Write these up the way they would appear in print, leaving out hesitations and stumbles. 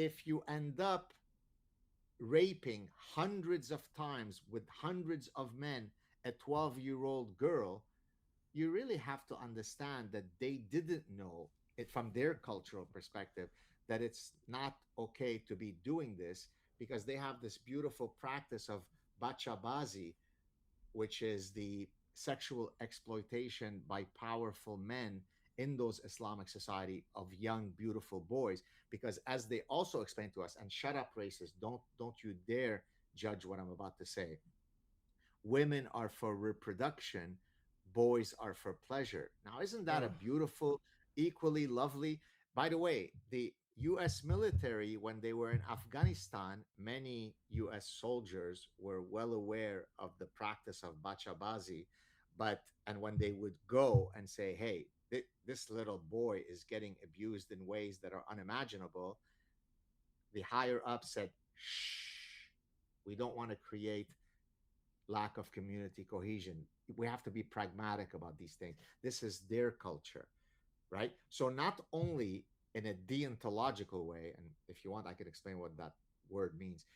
if you end up raping hundreds of times with hundreds of men a 12-year-old girl, you really have to understand that they didn't know it from their cultural perspective, that it's not okay to be doing this, because they have this beautiful practice of bachabazi, which is the sexual exploitation by powerful men in those Islamic society of young beautiful boys. Because as they also explain to us, and shut up racist, don't you dare judge what I'm about to say, women are for reproduction, boys are for pleasure. Now, isn't that a Oh, beautiful, equally lovely? By the way, the US military, when they were in Afghanistan, many US soldiers were well aware of the practice of bachabazi. And when they would go and say, hey, this little boy is getting abused in ways that are unimaginable, the higher up said, shh, we don't want to create lack of community cohesion. We have to be pragmatic about these things. This is their culture, right? So not only in a deontological way, and if you want, I could explain what that word means.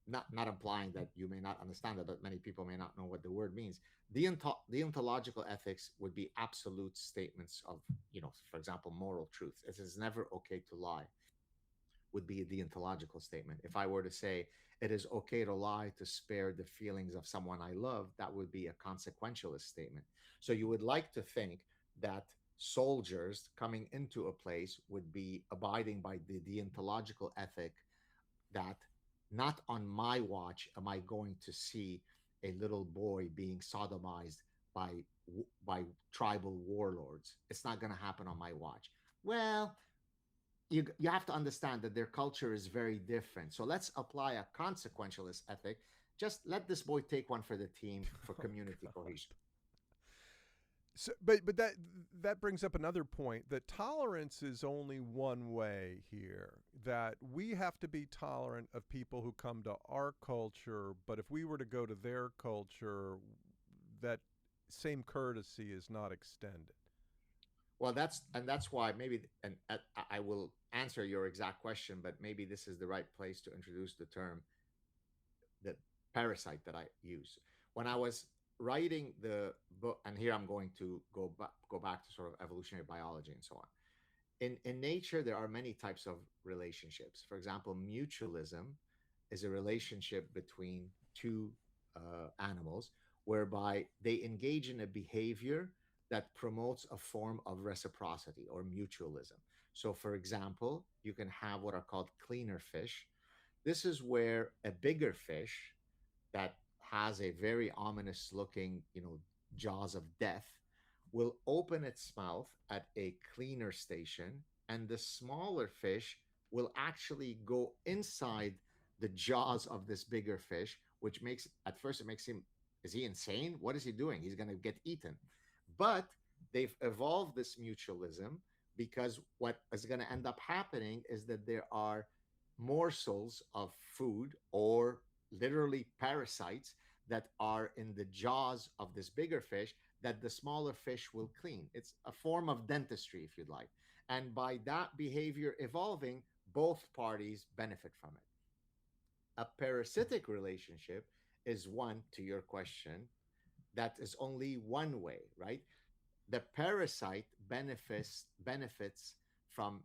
Not implying that you may not understand it, but many people may not know what the word means. Deontological ethics would be absolute statements of, for example, moral truth. It is never okay to lie, would be a deontological statement. If I were to say it is okay to lie to spare the feelings of someone I love, that would be a consequentialist statement. So you would like to think that soldiers coming into a place would be abiding by the deontological ethic that not on my watch am I going to see a little boy being sodomized by tribal warlords. It's not going to happen on my watch. Well, you have to understand that their culture is very different. So let's apply a consequentialist ethic. Just let this boy take one for the team for oh community God. cohesion. So, but that brings up another point, that tolerance is only one way here. That we have to be tolerant of people who come to our culture, but if we were to go to their culture, that same courtesy is not extended. Well, that's why maybe, and I will answer your exact question, but maybe this is the right place to introduce the term, the parasite that I use when I was writing the book. And here I'm going to go back to sort of evolutionary biology and so on. In nature, there are many types of relationships. For example, mutualism is a relationship between two animals whereby they engage in a behavior that promotes a form of reciprocity or mutualism. So, for example, you can have what are called cleaner fish. This is where a bigger fish that has a very ominous looking, jaws of death, will open its mouth at a cleaner station, and the smaller fish will actually go inside the jaws of this bigger fish, which makes, at first, it makes him, is he insane? What is he doing? He's going to get eaten. But they've evolved this mutualism because what is going to end up happening is that there are morsels of food, or literally parasites, that are in the jaws of this bigger fish that the smaller fish will clean. It's a form of dentistry, if you'd like. And by that behavior evolving, both parties benefit from it. A parasitic relationship is one, to your question, that is only one way, right? The parasite benefits from,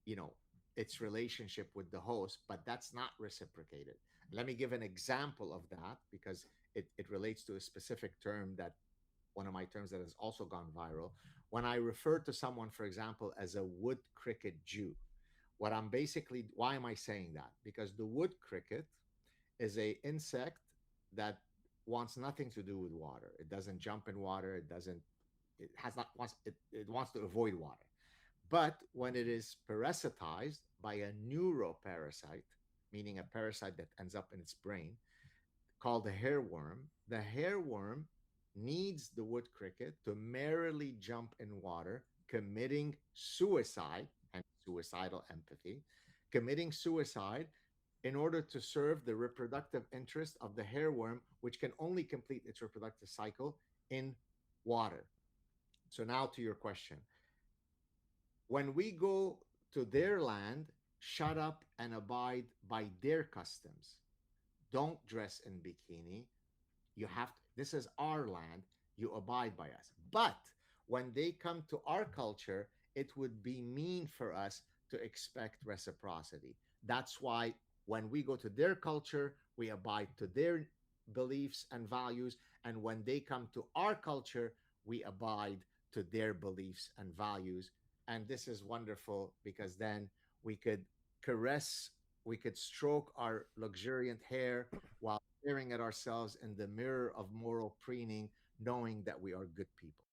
you know its relationship with the host, but that's not reciprocated. Let me give an example of that, because it relates to a specific term, that one of my terms that has also gone viral. When I refer to someone, for example, as a wood cricket Jew, what I'm basically, why am I saying that? Because the wood cricket is a insect that wants nothing to do with water. It doesn't jump in water. It wants to avoid water. But when it is parasitized by a neuroparasite, meaning a parasite that ends up in its brain, called the hairworm needs the wood cricket to merrily jump in water, committing suicide, and suicidal empathy, committing suicide in order to serve the reproductive interest of the hairworm, which can only complete its reproductive cycle in water. So now to your question. When we go to their land, shut up and abide by their customs. Don't dress in bikini. You have to, this is our land. You abide by us. But when they come to our culture, it would be mean for us to expect reciprocity. That's why when we go to their culture, we abide to their beliefs and values. And when they come to our culture, we abide to their beliefs and values. And this is wonderful because then we could caress, we could stroke our luxuriant hair while staring at ourselves in the mirror of moral preening, knowing that we are good people.